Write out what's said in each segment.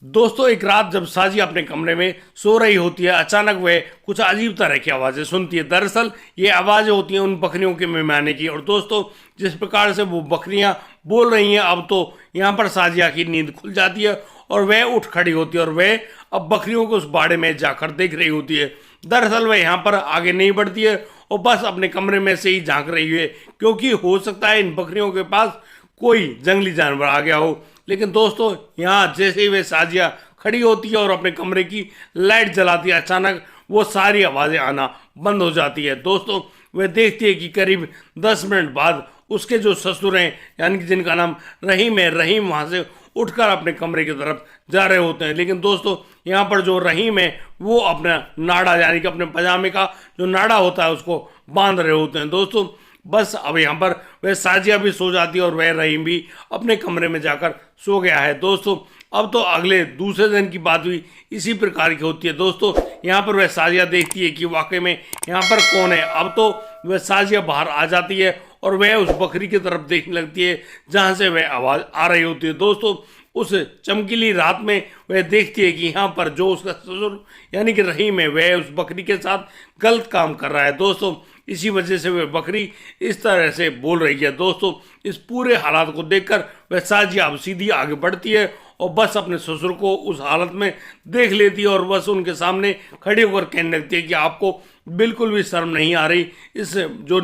दोस्तों एक रात जब साजिया अपने कमरे में सो रही होती है, अचानक वह कुछ अजीब तरह की आवाज़ें सुनती है। दरअसल ये आवाज़ें होती हैं उन बकरियों के मिमियाने की। और दोस्तों जिस प्रकार से वो बकरियां बोल रही हैं, अब तो यहाँ पर साजिया की नींद खुल जाती है और वह उठ खड़ी होती है और वह अब बकरियों को उस बाड़े में जाकर देख रही होती है। दरअसल वह यहाँ पर आगे नहीं बढ़ती है और बस अपने कमरे में से ही झांक रही है, क्योंकि हो सकता है इन बकरियों के पास कोई जंगली जानवर आ गया हो। लेकिन दोस्तों यहाँ जैसे ही वे साजिया खड़ी होती है और अपने कमरे की लाइट जलाती है, अचानक वो सारी आवाज़ें आना बंद हो जाती है। दोस्तों वह देखती है कि करीब 10 मिनट बाद उसके जो ससुर हैं, यानी कि जिनका नाम रहीम है, रहीम वहाँ से उठकर अपने कमरे की तरफ जा रहे होते हैं। लेकिन दोस्तों यहाँ पर जो रहीम है वो अपना नाड़ा, यानी कि अपने पजामे का जो नाड़ा होता है उसको बांध रहे होते हैं। दोस्तों बस अब यहाँ पर वह साजिया भी सो जाती है और वह रहीम भी अपने कमरे में जाकर सो गया है। दोस्तों अब तो अगले दूसरे दिन की बात हुई इसी प्रकार की होती है। दोस्तों यहाँ पर वह साजिया देखती है कि वाकई में यहाँ पर कौन है। अब तो वह साजिया बाहर आ जाती है और वह उस बकरी की तरफ देखने लगती है जहाँ से वह आवाज़ आ रही होती है। दोस्तों उस चमकीली रात में वह देखती है कि यहाँ पर जो उसका ससुर यानी कि रहीम है वह उस बकरी के साथ गलत काम कर रहा है। दोस्तों इसी वजह से वह बकरी इस तरह से बोल रही है। दोस्तों इस पूरे हालात को देखकर वह साजिया अब सीधी आगे बढ़ती है और बस अपने ससुर को उस हालत में देख लेती है और बस उनके सामने खड़ी होकर कहने लगती है कि आपको बिल्कुल भी शर्म नहीं आ रही, इस जो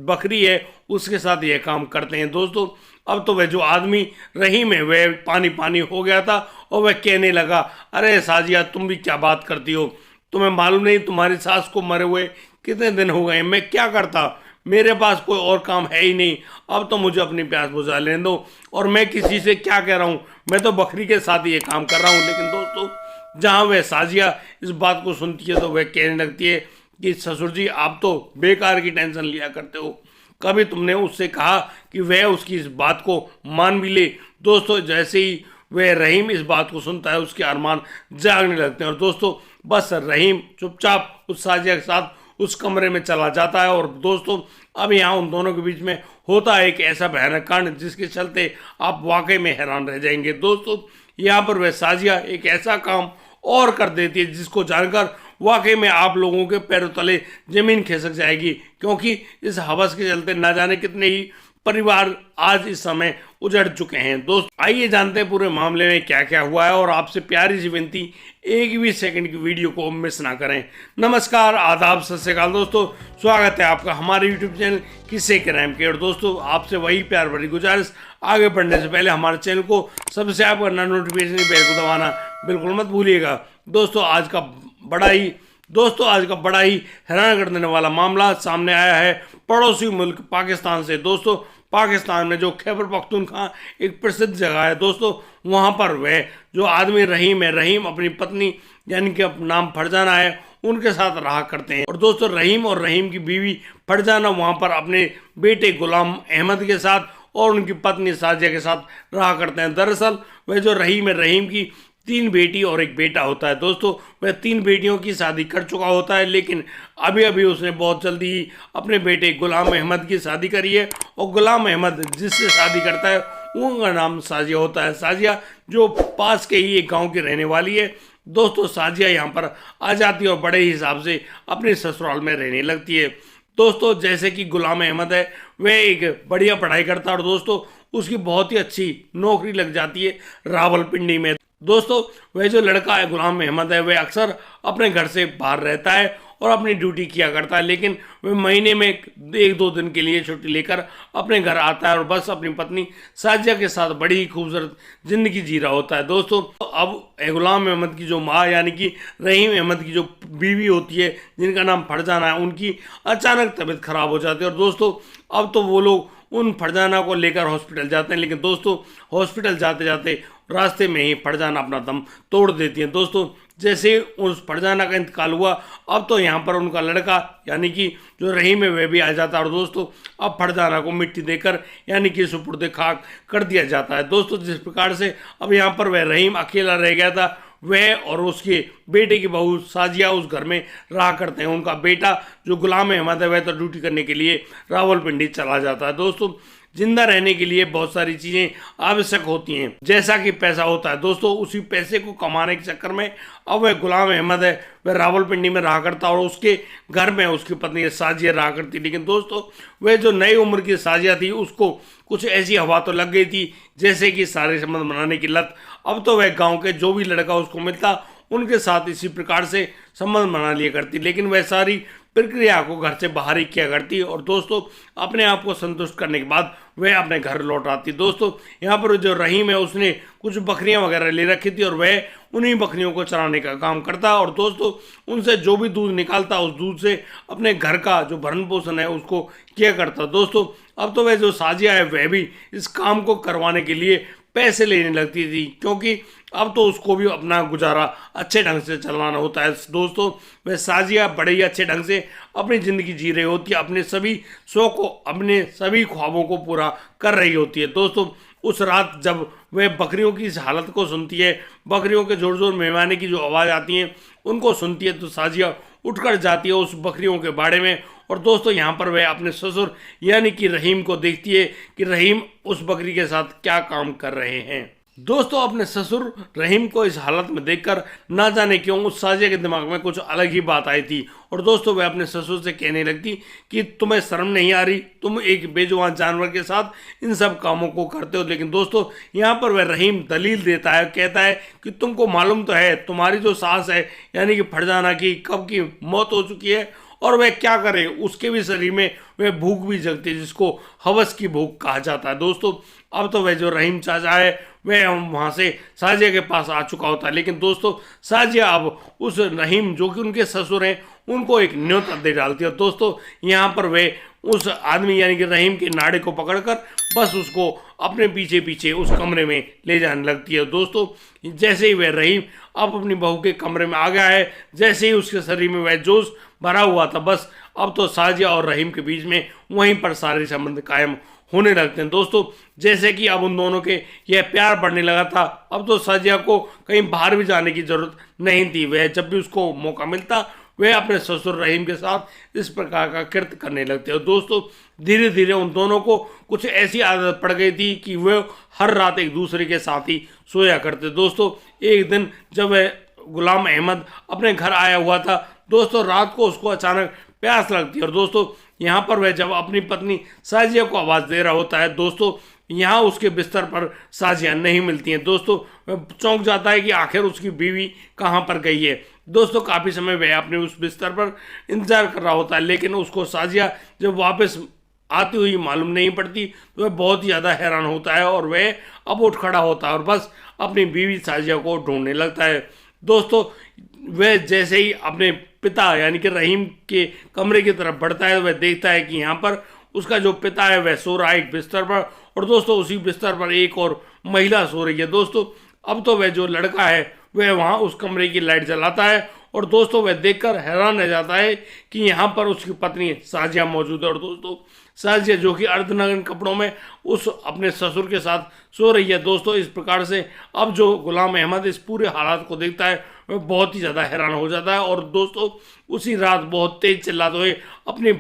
बकरी है उसके साथ ये काम करते हैं। दोस्तों अब तो वह जो आदमी रहीम है वह पानी पानी हो गया था और वह कहने लगा, अरे साजिया तुम भी क्या बात करती हो, तुम्हें मालूम नहीं तुम्हारी सास को मरे हुए कितने दिन हो गए, मैं क्या करता, मेरे पास कोई और काम है ही नहीं, अब तो मुझे अपनी प्यास बुझा लेने दो। और मैं किसी से क्या कह रहा हूँ, मैं तो बकरी के साथ ये काम कर रहा हूँ। लेकिन दोस्तों जहाँ वह साजिया इस बात को सुनती है तो वह कहने लगती है कि ससुर जी आप तो बेकार की टेंशन लिया करते हो, कभी तुमने उससे कहा कि वह उसकी इस बात को मान भी ले। दोस्तों जैसे ही वह रहीम इस बात को सुनता है उसके अरमान जागने लगते हैं और दोस्तों बस रहीम चुपचाप उस साजिया के साथ उस कमरे में चला जाता है। और दोस्तों अब यहाँ उन दोनों के बीच में होता है एक ऐसा भयानक कांड जिसके चलते आप वाकई में हैरान रह जाएंगे। दोस्तों यहाँ पर वह साजिया एक ऐसा काम और कर देती है जिसको जानकर वाकई में आप लोगों के पैरों तले जमीन खिसक जाएगी, क्योंकि इस हवस के चलते ना जाने कितने ही परिवार आज इस समय उजड़ चुके हैं। दोस्त आइए जानते हैं पूरे मामले में क्या क्या हुआ है और आपसे प्यारी सी विनती, एक भी सेकंड की वीडियो को मिस ना करें। नमस्कार, आदाब, सत श्री अकाल दोस्तों, स्वागत है आपका हमारे यूट्यूब चैनल किस्से क्राइम के। और दोस्तों आपसे वही प्यार भरी गुजारिश, आगे बढ़ने से पहले हमारे चैनल को सब्सक्राइब करना, नोटिफिकेशन बेल को दबाना बिल्कुल मत भूलिएगा। दोस्तों आज का बड़ा ही हैरान कर देने वाला मामला सामने आया है पड़ोसी मुल्क पाकिस्तान से। दोस्तों पाकिस्तान में जो खैबर पख्तूनख्वा एक प्रसिद्ध जगह है, दोस्तों वहाँ पर वह जो आदमी रहीम है, रहीम अपनी पत्नी यानी कि नाम फरजाना है उनके साथ रहा करते हैं। और दोस्तों रहीम और रहीम की बीवी फरजाना वहाँ पर अपने बेटे गुलाम अहमद के साथ और उनकी पत्नी साजिया के साथ रहा करते हैं। दरअसल वह जो रहीम है, रहीम की 3 बेटी और 1 बेटा होता है। दोस्तों वह 3 बेटियों की शादी कर चुका होता है, लेकिन अभी अभी उसने बहुत जल्दी ही अपने बेटे गुलाम अहमद की शादी करी है। और गुलाम अहमद जिससे शादी करता है उनका नाम साजिया होता है। साजिया जो पास के ही एक गांव की रहने वाली है। दोस्तों साजिया यहाँ पर आ जाती है और बड़े हिसाब से अपने ससुराल में रहने लगती है। दोस्तों जैसे कि गुलाम अहमद है वह एक बढ़िया पढ़ाई करता है और दोस्तों उसकी बहुत ही अच्छी नौकरी लग जाती है रावलपिंडी में। दोस्तों वह जो लड़का है गुलाम अहमद है वह अक्सर अपने घर से बाहर रहता है और अपनी ड्यूटी किया करता है, लेकिन वह महीने में 1-2 दिन के लिए छुट्टी लेकर अपने घर आता है और बस अपनी पत्नी साजिया के साथ बड़ी ही खूबसूरत जिंदगी जी रहा होता है। दोस्तों अब गुलाम अहमद की जो माँ यानी कि रहीम अहमद की जो बीवी होती है जिनका नाम फरजाना है, उनकी अचानक तबीयत खराब हो जाती है। और दोस्तों अब तो वो लोग उन फरजाना को लेकर हॉस्पिटल जाते हैं, लेकिन दोस्तों हॉस्पिटल जाते जाते रास्ते में ही फरजाना अपना दम तोड़ देती है। दोस्तों जैसे उस फरजाना का इंतकाल हुआ, अब तो यहाँ पर उनका लड़का यानी कि जो रहीम है वह भी आ जाता है और दोस्तों अब फरजाना को मिट्टी देकर यानी कि सुपुर्द खाक कर दिया जाता है। दोस्तों जिस प्रकार से अब यहाँ पर वह रहीम अकेला रह गया था, वह और उसके बेटे की बहू साजिया उस घर में रहा करते हैं। उनका बेटा जो गुलाम अहमद है वह तो ड्यूटी करने के लिए रावलपिंडी चला जाता है। दोस्तों जिंदा रहने के लिए बहुत सारी चीजें आवश्यक होती हैं, जैसा कि पैसा होता है। दोस्तों उसी पैसे को कमाने के चक्कर में अब वह गुलाम अहमद है वह रावलपिंडी में रहा करता और उसके घर में उसकी पत्नी साजिया रहा करती। लेकिन दोस्तों वह जो नई उम्र की साजिया थी उसको कुछ ऐसी हवा तो लग गई थी जैसे कि सारे संबंध बनाने की लत। अब तो वह गांव के जो भी लड़का उसको मिलता उनके साथ इसी प्रकार से संबंध बना लिया करती, लेकिन वह सारी प्रक्रिया को घर से बाहर ही किया करती और दोस्तों अपने आप को संतुष्ट करने के बाद वह अपने घर लौट आती। दोस्तों यहाँ पर जो रहीम है उसने कुछ बकरियां वगैरह ले रखी थी और वह उन्हीं बकरियों को चराने का काम करता और दोस्तों उनसे जो भी दूध निकालता उस दूध से अपने घर का जो भरण पोषण है उसको किया करता। दोस्तों अब तो वह जो साजिया है वह भी इस काम को करवाने के लिए पैसे लेने लगती थी, क्योंकि अब तो उसको भी अपना गुजारा अच्छे ढंग से चलाना होता है। दोस्तों वह साजिया बड़े ही अच्छे ढंग से अपनी ज़िंदगी जी रही होती है, अपने सभी शौक को अपने सभी ख्वाबों को पूरा कर रही होती है। दोस्तों उस रात जब वह बकरियों की इस हालत को सुनती है, बकरियों के जोर जोर मेहमाने की जो आवाज़ आती है उनको सुनती है, तो साजिया उठकर जाती है उस बकरियों के बाड़े में और दोस्तों यहाँ पर वह अपने ससुर यानी कि रहीम को देखती है कि रहीम उस बकरी के साथ क्या काम कर रहे हैं। दोस्तों अपने ससुर रहीम को इस हालत में देखकर ना जाने क्यों उस साजिया के दिमाग में कुछ अलग ही बात आई थी और दोस्तों वह अपने ससुर से कहने लगती कि तुम्हें शर्म नहीं आ रही, तुम एक बेजुबान जानवर के साथ इन सब कामों को करते हो। लेकिन दोस्तों यहाँ पर वह रहीम दलील देता है, कहता है कि तुमको मालूम तो है तुम्हारी जो सास है यानी कि फरजाना की कब की मौत हो चुकी है और वह क्या करे, उसके भी शरीर में वह भूख भी जगती है जिसको हवस की भूख कहा जाता है। दोस्तों अब तो वह जो रहीम चाचा है वह वहाँ से साजिया के पास आ चुका होता है, लेकिन दोस्तों साजिया अब उस रहीम जो कि उनके ससुर हैं उनको एक न्योता दे डालती है और दोस्तों यहाँ पर वे उस आदमी यानी कि रहीम के नाड़े को पकड़कर बस उसको अपने पीछे पीछे उस कमरे में ले जाने लगती है। दोस्तों जैसे ही वह रहीम अब अपनी बहू के कमरे में आ गया है, जैसे ही उसके शरीर में वह जोश भरा हुआ था, बस अब तो साजिया और रहीम के बीच में वहीं पर सारे संबंध कायम होने लगते हैं। दोस्तों जैसे कि अब उन दोनों के यह प्यार बढ़ने लगा था, अब तो साजिया को कहीं बाहर भी जाने की जरूरत नहीं थी। वह जब भी उसको मौका मिलता वह अपने ससुर रहीम के साथ इस प्रकार का कृत्य करने लगते और दोस्तों धीरे धीरे उन दोनों को कुछ ऐसी आदत पड़ गई थी कि वे हर रात एक दूसरे के साथ ही सोया करते। दोस्तों एक दिन जब वह गुलाम अहमद अपने घर आया हुआ था, दोस्तों रात को उसको अचानक प्यास लगती है और दोस्तों यहाँ पर वह जब अपनी पत्नी साजिया को आवाज़ दे रहा होता है, दोस्तों यहाँ उसके बिस्तर पर साजिया नहीं मिलती हैं। दोस्तों वह चौंक जाता है कि आखिर उसकी बीवी कहाँ पर गई है। दोस्तों काफ़ी समय वह अपने उस बिस्तर पर इंतजार कर रहा होता है, लेकिन उसको साजिया जब वापस आती हुई मालूम नहीं पड़ती तो वह बहुत ही ज़्यादा हैरान होता है और वह अब उठ खड़ा होता है और बस अपनी बीवी साजिया को ढूंढने लगता है। दोस्तों वह जैसे ही अपने पिता यानी कि रहीम के कमरे की तरफ बढ़ता है वह देखता है कि यहाँ पर उसका जो पिता है वह सो रहा है एक बिस्तर पर और दोस्तों उसी बिस्तर पर एक और महिला सो रही है। दोस्तों अब तो वह जो लड़का है वह वहाँ उस कमरे की लाइट जलाता है और दोस्तों वह देखकर हैरान रह जाता है कि यहाँ पर उसकी पत्नी साजिया मौजूद है और दोस्तों साजिया जो कि अर्धनग्न कपड़ों में उस अपने ससुर के साथ सो रही है। दोस्तों इस प्रकार से अब जो गुलाम अहमद इस पूरे हालात को देखता है वह बहुत ही ज़्यादा हैरान हो जाता है और दोस्तों उसी रात बहुत तेज चिल्लाते हुए अपनी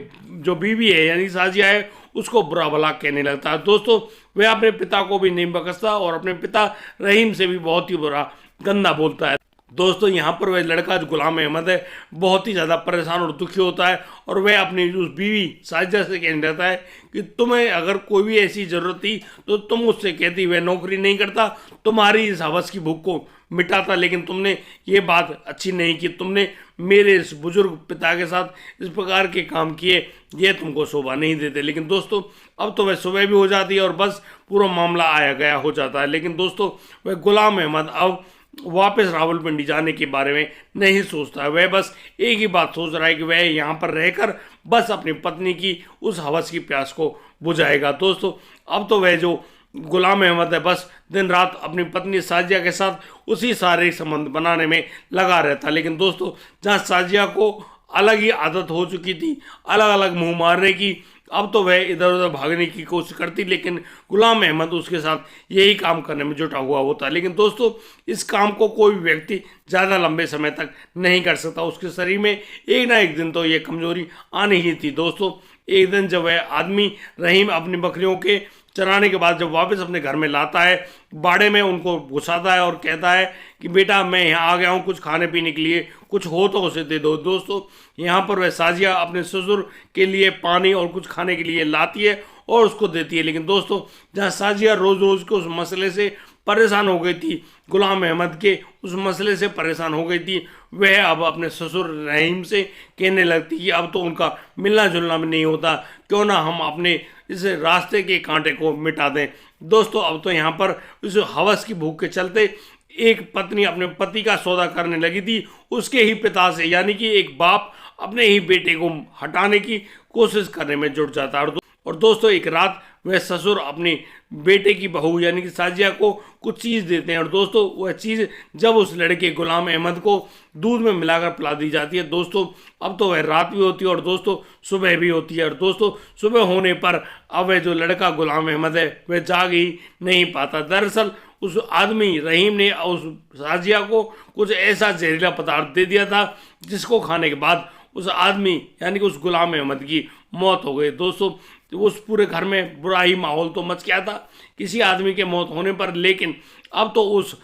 जो बीवी है यानी साजिया है उसको बुरा भला कहने लगता है। दोस्तों वह अपने पिता को भी नहीं बख्शता और अपने पिता रहीम से भी बहुत ही बुरा गंदा बोलता है। दोस्तों यहाँ पर वह लड़का जो गुलाम अहमद है बहुत ही ज़्यादा परेशान और दुखी होता है और वह अपनी उस बीवी साजिया से कहने लगता है कि तुम्हें अगर कोई भी ऐसी ज़रूरत थी तो तुम मुझसे कहती, वह नौकरी नहीं करता, तुम्हारी इस हवस की भूख को मिटाता, लेकिन तुमने ये बात अच्छी नहीं की, तुमने मेरे इस बुजुर्ग पिता के साथ इस प्रकार के काम किए, ये तुमको शोभा नहीं देते। लेकिन दोस्तों अब तो वह सुबह भी हो जाती है और बस पूरा मामला आया गया हो जाता है। लेकिन दोस्तों वह गुलाम अहमद अब वापस रावलपिंडी जाने के बारे में नहीं सोचता है, वह बस एक ही बात सोच रहा है कि वह यहाँ पर रहकर बस अपनी पत्नी की उस हवस की प्यास को बुझाएगा। दोस्तों अब तो वह जो गुलाम अहमद है बस दिन रात अपनी पत्नी साजिया के साथ उसी सारे संबंध बनाने में लगा रहता। लेकिन दोस्तों जहाँ साजिया को अलग ही आदत हो चुकी थी अलग अलग मुंह मारने की, अब तो वह इधर उधर भागने की कोशिश करती, लेकिन गुलाम अहमद उसके साथ यही काम करने में जुटा हुआ होता है। लेकिन दोस्तों इस काम को कोई व्यक्ति ज़्यादा लंबे समय तक नहीं कर सकता, उसके शरीर में एक ना एक दिन तो ये कमजोरी आनी ही थी। दोस्तों एक दिन जब वह आदमी रहीम अपनी बकरियों के चराने के बाद जब वापस अपने घर में लाता है, बाड़े में उनको घुसाता है और कहता है कि बेटा मैं यहाँ आ गया हूँ, कुछ खाने पीने के लिए कुछ हो तो उसे दे दो। दोस्तों यहाँ पर वह साजिया अपने ससुर के लिए पानी और कुछ खाने के लिए लाती है और उसको देती है। लेकिन दोस्तों जहाँ साजिया रोज़ रोज़ के उस मसले से परेशान हो गई थी, गुलाम अहमद के उस मसले से परेशान हो गई थी, वह अब अपने ससुर रहीम से कहने लगती कि अब तो उनका मिलना जुलना भी नहीं होता, क्यों ना हम अपने इस रास्ते के कांटे को मिटा दें। दोस्तों अब तो यहाँ पर उस हवस की भूख के चलते एक पत्नी अपने पति का सौदा करने लगी थी, उसके ही पिता से, यानी कि एक बाप अपने ही बेटे को हटाने की कोशिश करने में जुट जाता है। और दोस्तों एक रात वह ससुर अपनी बेटे की बहू यानी कि साजिया को कुछ चीज़ देते हैं और दोस्तों वह चीज़ जब उस लड़के गुलाम अहमद को दूध में मिलाकर पिला दी जाती है, दोस्तों अब तो वह रात भी होती है और दोस्तों सुबह भी होती है। और दोस्तों सुबह होने पर अब वह जो लड़का गुलाम अहमद है वह जाग ही नहीं पाता। दरअसल उस आदमी रहीम ने उस साजिया को कुछ ऐसा जहरीला पदार्थ दे दिया था जिसको खाने के बाद उस आदमी यानी कि उस गुलाम अहमद की मौत हो गई। दोस्तों उस पूरे घर में बुरा ही माहौल तो मच गया था किसी आदमी के मौत होने पर, लेकिन अब तो उस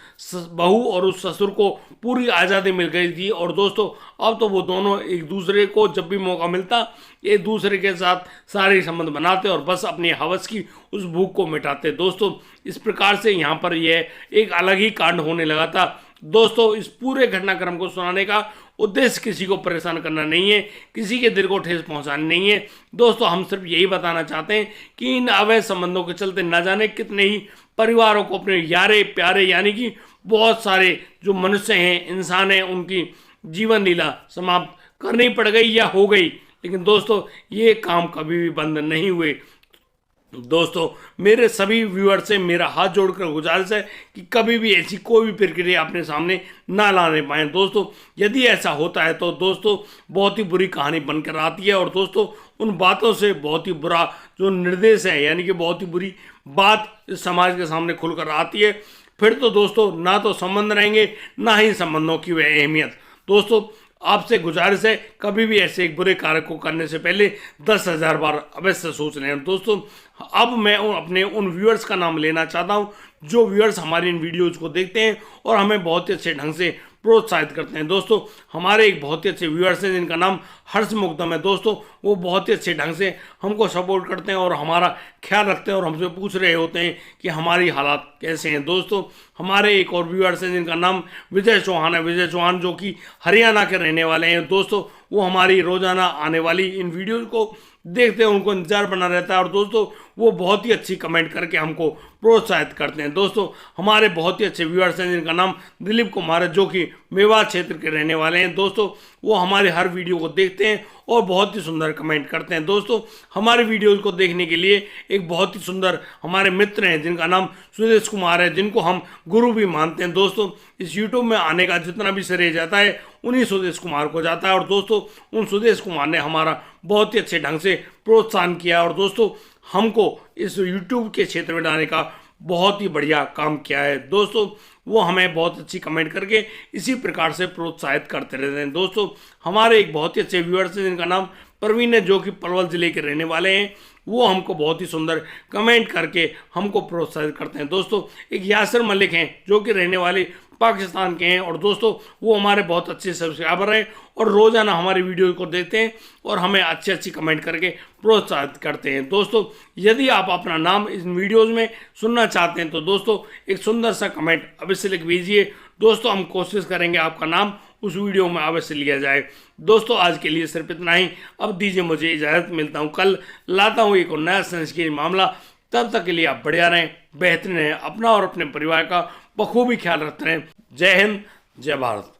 बहू और उस ससुर को पूरी आज़ादी मिल गई थी और दोस्तों अब तो वो दोनों एक दूसरे को जब भी मौका मिलता एक दूसरे के साथ सारे संबंध बनाते और बस अपनी हवस की उस भूख को मिटाते। दोस्तों इस प्रकार से यहाँ पर यह एक अलग ही कांड होने लगा था। दोस्तों इस पूरे घटनाक्रम को सुनाने का उद्देश्य किसी को परेशान करना नहीं है, किसी के दिल को ठेस पहुंचानी नहीं है। दोस्तों हम सिर्फ यही बताना चाहते हैं कि इन अवैध संबंधों के चलते न जाने कितने ही परिवारों को अपने यारे प्यारे यानी कि बहुत सारे जो मनुष्य हैं, इंसान हैं, उनकी जीवन लीला समाप्त करनी पड़ गई या हो गई। लेकिन दोस्तों ये काम कभी भी बंद नहीं हुए। दोस्तों मेरे सभी व्यूअर्स से मेरा हाथ जोड़कर गुजारिश है कि कभी भी ऐसी कोई भी प्रक्रिया अपने सामने ना लाने पाएँ। दोस्तों यदि ऐसा होता है तो दोस्तों बहुत ही बुरी कहानी बनकर आती है और दोस्तों उन बातों से बहुत ही बुरा जो निर्देश है यानी कि बहुत ही बुरी बात इस समाज के सामने खुलकर आती है। फिर तो दोस्तों ना तो संबंध रहेंगे ना ही संबंधों की वह अहमियत। दोस्तों आपसे गुजारिश है कभी भी ऐसे एक बुरे कार्य को करने से पहले 10,000 बार अवश्य सोच लें। दोस्तों अब मैं अपने उन व्यूअर्स का नाम लेना चाहता हूं जो व्यूअर्स हमारी इन वीडियोज़ को देखते हैं और हमें बहुत ही अच्छे ढंग से प्रोत्साहित करते हैं। दोस्तों हमारे एक बहुत ही अच्छे व्यूअर्स हैं जिनका नाम हर्ष मुकदम है। दोस्तों वो बहुत ही अच्छे ढंग से हमको सपोर्ट करते हैं और हमारा ख्याल रखते हैं और हमसे पूछ रहे होते हैं कि हमारी हालात कैसे हैं। दोस्तों हमारे एक और व्यूअर्स हैं जिनका नाम विजय चौहान है। विजय चौहान जो कि हरियाणा के रहने वाले हैं। दोस्तों वो हमारी रोज़ाना आने वाली इन वीडियोज़ को देखते हैं, उनको इंतजार बना रहता है और दोस्तों वो बहुत ही अच्छी कमेंट करके हमको प्रोत्साहित करते हैं। दोस्तों हमारे बहुत ही अच्छे व्यूअर्स हैं जिनका नाम दिलीप कुमार है जो कि मेवात क्षेत्र के रहने वाले हैं। दोस्तों वो हमारे हर वीडियो को देखते हैं और बहुत ही सुंदर कमेंट करते हैं। दोस्तों हमारे वीडियोज़ को देखने के लिए एक बहुत ही सुंदर हमारे मित्र हैं जिनका नाम सुदेश कुमार है, जिनको हम गुरु भी मानते हैं। दोस्तों इस यूट्यूब में आने का जितना भी श्रेय जाता है उन्हीं सुदेश कुमार को जाता है और दोस्तों उन सुदेश कुमार ने हमारा बहुत ही अच्छे ढंग से प्रोत्साहन किया और दोस्तों हमको इस यूट्यूब के क्षेत्र में डालने का बहुत ही बढ़िया काम किया है। दोस्तों वो हमें बहुत अच्छी कमेंट करके इसी प्रकार से प्रोत्साहित करते रहते हैं। दोस्तों हमारे एक बहुत ही अच्छे व्यूअर्स हैं जिनका नाम प्रवीण है जो कि पलवल ज़िले के रहने वाले हैं। वो हमको बहुत ही सुंदर कमेंट करके हमको प्रोत्साहित करते हैं। दोस्तों एक यासिर मलिक हैं जो कि रहने वाले पाकिस्तान के हैं और दोस्तों वो हमारे बहुत अच्छे सब्सक्राइबर हैं और रोज़ाना हमारी वीडियो को देखते हैं और हमें अच्छी अच्छी कमेंट करके प्रोत्साहित करते हैं। दोस्तों यदि आप अपना नाम इन वीडियोज़ में सुनना चाहते हैं तो दोस्तों एक सुंदर सा कमेंट अवश्य लिख दीजिए। दोस्तों हम कोशिश करेंगे आपका नाम उस वीडियो में अवश्य लिया जाए। दोस्तों आज के लिए सिर्फ इतना ही, अब दीजिए मुझे इजाज़त, मिलता हूँ कल, लाता हूँ एक और नया संस्कृत मामला। तब तक के लिए आप बढ़िया रहें, बेहतरीन रहें, अपना और अपने परिवार का बखूबी ख्याल रखते रहें। जय हिंद, जय भारत।